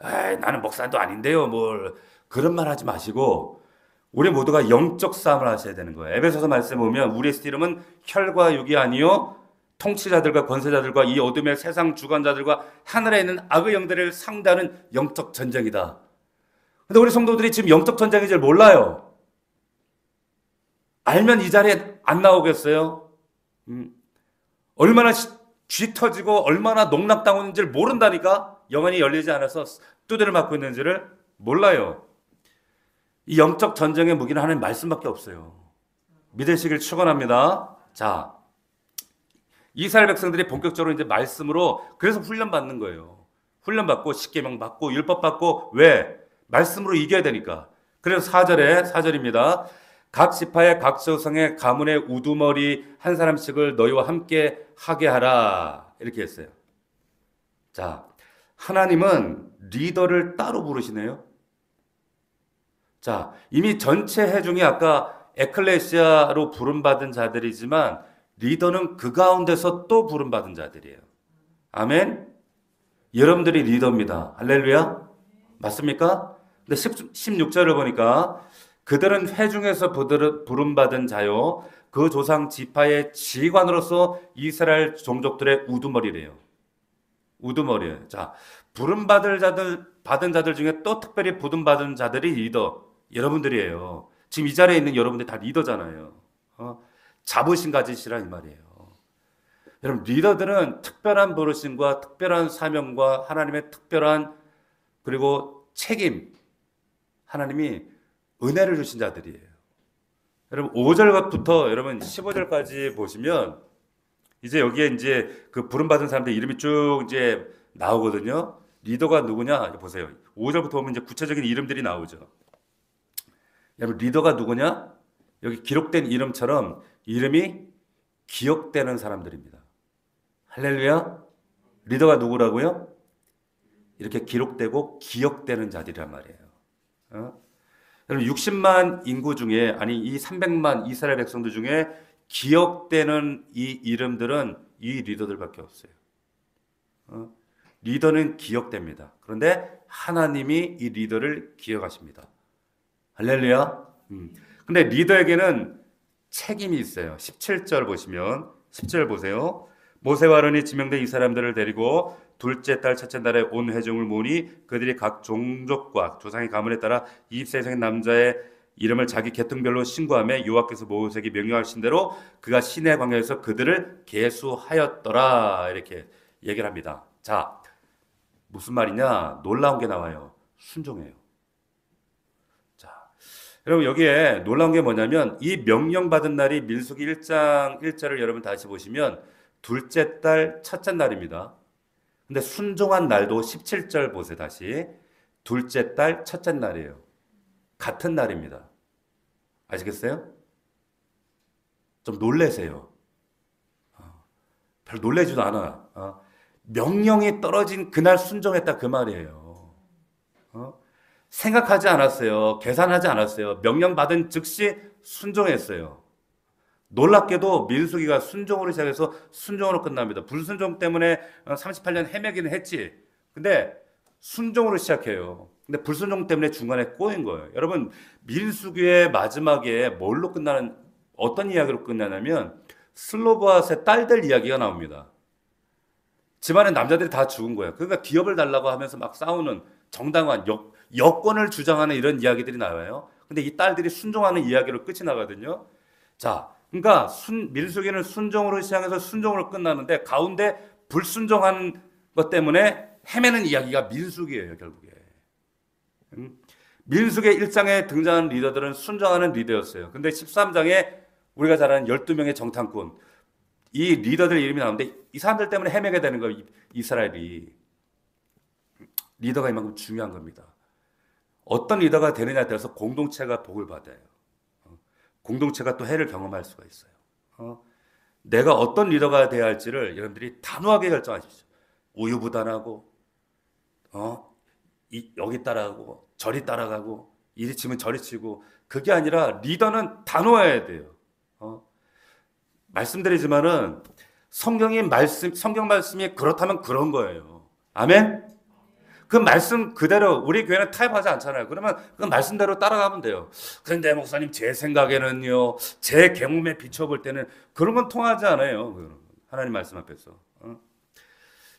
에이, 나는 목사도 아닌데요. 뭘 그런 말 하지 마시고 우리 모두가 영적 싸움을 하셔야 되는 거예요. 에베소서 말씀 보면 우리의 스티름은 혈과 육이 아니요 통치자들과 권세자들과 이 어둠의 세상 주관자들과 하늘에 있는 악의 영들을 상대하는 영적 전쟁이다. 근데 우리 성도들이 지금 영적 전쟁인 줄 몰라요. 알면 이 자리에 안 나오겠어요? 얼마나 쥐 터지고 얼마나 농락당하는지를 모른다니까. 영안이 열리지 않아서 두드려 맞고 있는지를 몰라요. 이 영적 전쟁의 무기는 하나님 말씀밖에 없어요. 믿으시길 축원합니다. 자, 이스라엘 백성들이 본격적으로 이제 말씀으로 그래서 훈련 받는 거예요. 훈련 받고 십계명 받고 율법 받고 왜? 말씀으로 이겨야 되니까. 그래서 4절입니다. 각 지파의 각 조상의 가문의 우두머리 한 사람씩을 너희와 함께 하게 하라. 이렇게 했어요. 자, 하나님은 리더를 따로 부르시네요. 자, 이미 전체 회중이 아까 에클레시아로 부름받은 자들이지만 리더는 그 가운데서 또 부름받은 자들이에요. 아멘? 여러분들이 리더입니다. 할렐루야? 맞습니까? 근데 16절을 보니까 그들은 회중에서 부름받은 자요. 그 조상 지파의 지휘관으로서 이스라엘 종족들의 우두머리래요. 우두머리예요. 자, 받은 자들 중에 또 특별히 부름받은 자들이 리더. 여러분들이에요. 지금 이 자리에 있는 여러분들 다 리더잖아요. 자부심 가지시라 이 말이에요. 여러분 리더들은 특별한 부르심과 특별한 사명과 하나님의 특별한 그리고 책임 하나님이 은혜를 주신 자들이에요. 여러분 5절부터 여러분 15절까지 보시면 이제 여기에 이제 그 부름받은 사람들 이름이 쭉 이제 나오거든요. 리더가 누구냐 보세요. 5절부터 보면 이제 구체적인 이름들이 나오죠. 여러분 리더가 누구냐? 여기 기록된 이름처럼 이름이 기억되는 사람들입니다. 할렐루야. 리더가 누구라고요? 이렇게 기록되고 기억되는 자들이란 말이에요. 여러분 60만 인구 중에 아니 이 300만 이스라엘 백성들 중에 기억되는 이 이름들은 이 리더들밖에 없어요. 리더는 기억됩니다. 그런데 하나님이 이 리더를 기억하십니다. 할렐루야. 근데 리더에게는 책임이 있어요. 17절 보시면 17절 보세요. 모세와 아론이 지명된 이 사람들을 데리고 둘째 달 첫째 날에 온 회중을 모으니 그들이 각 종족과 조상의 가문에 따라 20세 이상의 남자의 이름을 자기 계통별로 신고하며 여호와께서 모세에게 명령하신 대로 그가 시내 광야에서 그들을 계수하였더라. 이렇게 얘기를 합니다. 자, 무슨 말이냐? 놀라운 게 나와요. 순종해요. 여러분 여기에 놀라운 게 뭐냐면 이 명령받은 날이 민수기 1장 1절을 여러분 다시 보시면 둘째 달 첫째 날입니다. 근데 순종한 날도 17절 보세요. 다시 둘째 달 첫째 날이에요. 같은 날입니다. 아시겠어요? 좀 놀래세요. 별 놀래지도 않아. 명령이 떨어진 그날 순종했다 그 말이에요. 생각하지 않았어요. 계산하지 않았어요. 명령받은 즉시 순종했어요. 놀랍게도 민수기가 순종으로 시작해서 순종으로 끝납니다. 불순종 때문에 38년 헤매기는 했지. 근데 순종으로 시작해요. 근데 불순종 때문에 중간에 꼬인 거예요. 여러분 민수기의 마지막에 뭘로 끝나는 어떤 이야기로 끝나냐면 슬로바앗의 딸들 이야기가 나옵니다. 집안의 남자들이 다 죽은 거예요. 그러니까 기업을 달라고 하면서 막 싸우는 정당한 여권을 주장하는 이런 이야기들이 나와요. 근데 이 딸들이 순종하는 이야기로 끝이 나거든요. 자, 그러니까 민수기는 순종으로 시작해서 순종으로 끝나는데 가운데 불순종한 것 때문에 헤매는 이야기가 민수기예요, 결국에. 민수기 1장에 등장하는 리더들은 순종하는 리더였어요. 근데 13장에 우리가 잘 아는 12명의 정탐꾼 이 리더들 이름이 나오는데 이 사람들 때문에 헤매게 되는 거예요. 이스라엘이. 리더가 이만큼 중요한 겁니다. 어떤 리더가 되느냐에 따라서 공동체가 복을 받아요. 공동체가 또 해를 경험할 수가 있어요. 내가 어떤 리더가 되어야 할지를 여러분들이 단호하게 결정하십시오. 우유부단하고 여기 따라가고 저리 따라가고 이리 치면 저리 치고 그게 아니라 리더는 단호해야 돼요. 말씀드리지만은 성경 말씀이 그렇다면 그런 거예요. 아멘? 그 말씀 그대로 우리 교회는 타협하지 않잖아요. 그러면 그 말씀대로 따라가면 돼요. 그런데 목사님 제 생각에는요, 제 경험에 비춰볼 때는 그런 건 통하지 않아요. 하나님 말씀 앞에서.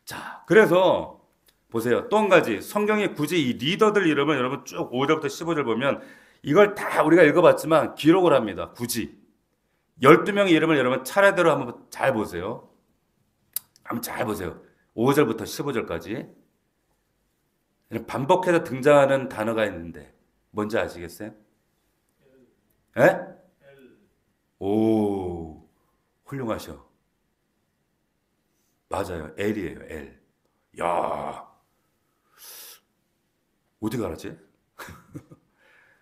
자, 그래서 보세요. 또 한 가지 성경에 굳이 이 리더들 이름을 여러분 쭉 5절부터 15절 보면 이걸 다 우리가 읽어봤지만 기록을 합니다. 굳이 12명의 이름을 여러분 차례대로 한번 잘 보세요. 한번 잘 보세요. 5절부터 15절까지 반복해서 등장하는 단어가 있는데 뭔지 아시겠어요? 에? 오, 훌륭하셔. 맞아요. L이에요. L. 야, 어떻게 알았지?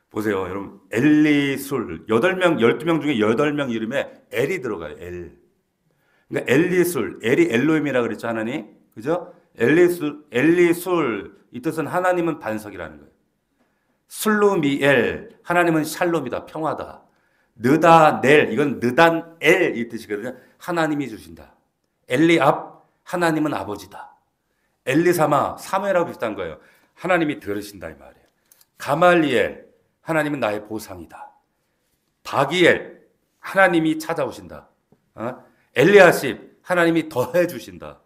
보세요. 여러분, 엘리술 8명, 12명 중에 8명 이름에 L이 들어가요. L. 그러니까 엘리술, L이 엘로힘이라 그랬죠, 하나님. 그죠? 엘리술, 이 뜻은 하나님은 반석이라는 거예요. 슬루미엘, 하나님은 샬롬이다, 평화다. 느다넬, 이건 느단엘 이 뜻이거든요. 하나님이 주신다. 엘리압, 하나님은 아버지다. 엘리사마, 사무엘하고 비슷한 거예요. 하나님이 들으신다 이 말이에요. 가말리엘, 하나님은 나의 보상이다. 바기엘, 하나님이 찾아오신다. 엘리아십, 하나님이 더해 주신다.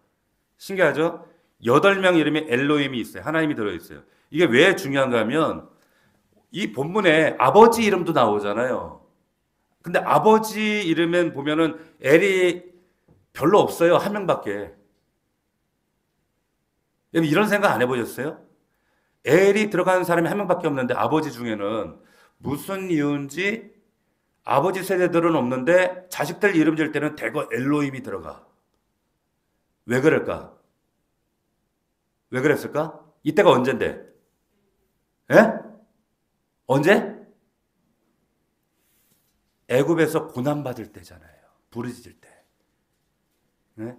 신기하죠? 8명 이름에 엘로힘이 있어요. 하나님이 들어있어요. 이게 왜 중요한가 하면 이 본문에 아버지 이름도 나오잖아요. 근데 아버지 이름엔 보면은 엘이 별로 없어요. 한 명밖에. 여러분 이런 생각 안 해보셨어요? 엘이 들어가는 사람이 한 명밖에 없는데 아버지 중에는 무슨 이유인지 아버지 세대들은 없는데 자식들 이름 질 때는 대거 엘로힘이 들어가. 왜 그럴까? 왜 그랬을까? 이때가 언젠데? 예? 언제? 애굽에서 고난받을 때잖아요. 부르짖을 때. 예?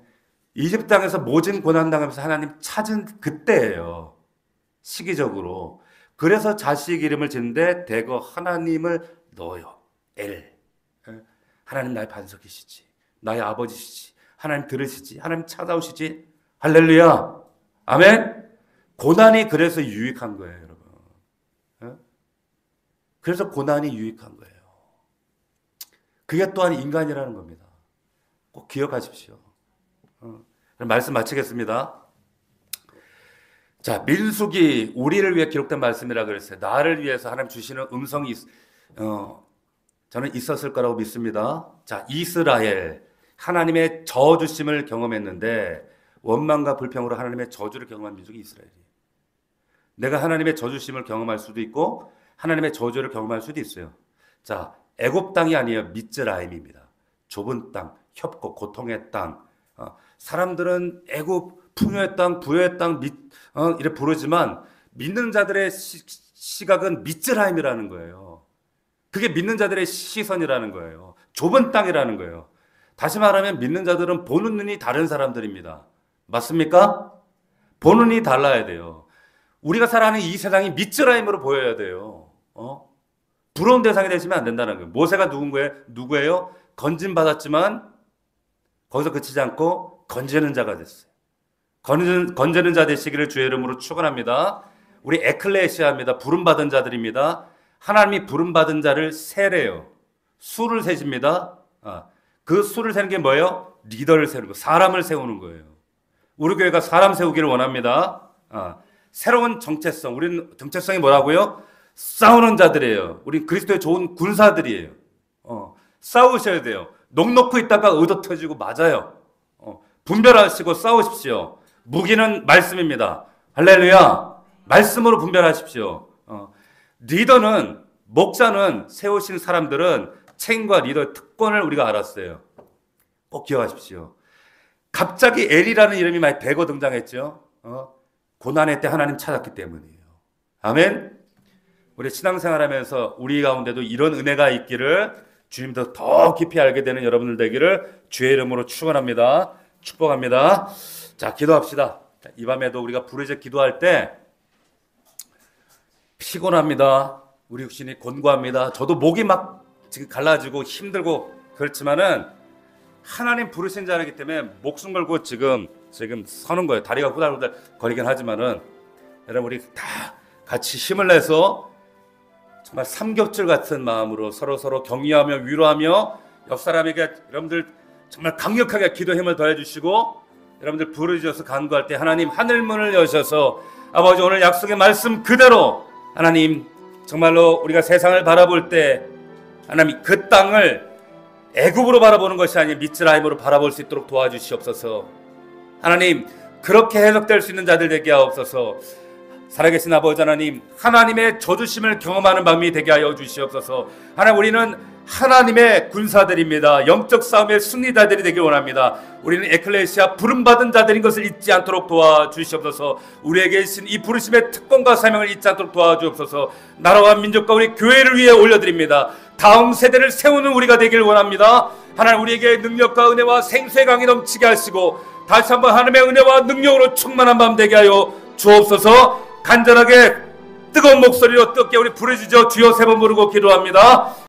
이집트 땅에서 모진 고난당하면서 하나님 찾은 그때예요. 시기적으로. 그래서 자식 이름을 짓는데 대거 하나님을 넣어요. 엘. 하나님 나의 반석이시지. 나의 아버지시지. 하나님 들으시지. 하나님 찾아오시지. 할렐루야. 아멘. 고난이 그래서 유익한 거예요, 여러분. 그래서 고난이 유익한 거예요. 그게 또한 인간이라는 겁니다. 꼭 기억하십시오. 말씀 마치겠습니다. 자, 민수기 우리를 위해 기록된 말씀이라 그랬어요. 나를 위해서 하나님 주시는 음성이 저는 있었을 거라고 믿습니다. 자, 이스라엘 하나님의 저주심을 경험했는데 원망과 불평으로 하나님의 저주를 경험한 민족이 이스라엘이에요. 내가 하나님의 저주심을 경험할 수도 있고 하나님의 저주를 경험할 수도 있어요. 자, 애굽 땅이 아니에요. 미츠라임입니다. 좁은 땅, 협곡, 고통의 땅. 사람들은 애굽 풍요의 땅, 부여의 땅 이렇게 부르지만 믿는 자들의 시각은 미츠라임이라는 거예요. 그게 믿는 자들의 시선이라는 거예요. 좁은 땅이라는 거예요. 다시 말하면 믿는 자들은 보는 눈이 다른 사람들입니다. 맞습니까? 보는 눈이 달라야 돼요. 우리가 살아가는 이 세상이 미츠라임으로 보여야 돼요. 부러운 대상이 되시면 안 된다는 거예요. 모세가 누구예요? 건진 받았지만 거기서 그치지 않고 건지는 자가 됐어요. 건지는 자 되시기를 주의 이름으로 축원합니다. 우리 에클레시아입니다. 부름받은 자들입니다. 하나님이 부름받은 자를 세래요. 수를 세십니다. 그 수를 세는 게 뭐예요? 리더를 세우는 거, 사람을 세우는 거예요. 우리 교회가 사람 세우기를 원합니다. 새로운 정체성, 우리는 정체성이 뭐라고요? 싸우는 자들이에요. 우린 그리스도의 좋은 군사들이에요. 싸우셔야 돼요. 녹놓고 있다가 의도 터지고 맞아요. 분별하시고 싸우십시오. 무기는 말씀입니다. 할렐루야. 말씀으로 분별하십시오. 리더는, 목자는, 세우신 사람들은 책임과 리더의 특권을 우리가 알았어요. 꼭 기억하십시오. 갑자기 엘이라는 이름이 많이 대거 등장했죠. 고난의 때 하나님 찾았기 때문이에요. 아멘. 우리 신앙생활하면서 우리 가운데도 이런 은혜가 있기를 주님도 더 깊이 알게 되는 여러분들 되기를 주의 이름으로 축원합니다. 축복합니다. 자, 기도합시다. 이 밤에도 우리가 부르짖어 기도할 때 피곤합니다. 우리 육신이 곤고합니다. 저도 목이 막 지금 갈라지고 힘들고 그렇지만은 하나님 부르신 자이기 때문에 목숨 걸고 지금 서는 거예요. 다리가 후달후달 거리긴 하지만은 여러분 우리 다 같이 힘을 내서 정말 삼겹줄 같은 마음으로 서로 격려하며 위로하며 옆 사람에게 여러분들 정말 강력하게 기도 힘을 더해주시고 여러분들 부르짖어서 간구할 때 하나님 하늘 문을 여셔서 아버지 오늘 약속의 말씀 그대로 하나님 정말로 우리가 세상을 바라볼 때 하나님 그 땅을 애굽으로 바라보는 것이 아닌 미츠라임으로 바라볼 수 있도록 도와주시옵소서. 하나님 그렇게 해석될 수 있는 자들 되게 하옵소서. 살아계신 아버지 하나님 하나님의 저주심을 경험하는 밤이 되게 하여 주시옵소서. 하나님 우리는 하나님의 군사들입니다. 영적 싸움의 승리자들이 되길 원합니다. 우리는 에클레시아 부름받은 자들인 것을 잊지 않도록 도와주시옵소서. 우리에게 주신 이 부르심의 특권과 사명을 잊지 않도록 도와주옵소서. 나라와 민족과 우리 교회를 위해 올려드립니다. 다음 세대를 세우는 우리가 되길 원합니다. 하나님 우리에게 능력과 은혜와 생수의 강이 넘치게 하시고 다시 한번 하나님의 은혜와 능력으로 충만한 밤 되게 하여 주옵소서. 간절하게 뜨거운 목소리로 뜨겁게 우리 부르짖어 주여 세 번 부르고 기도합니다.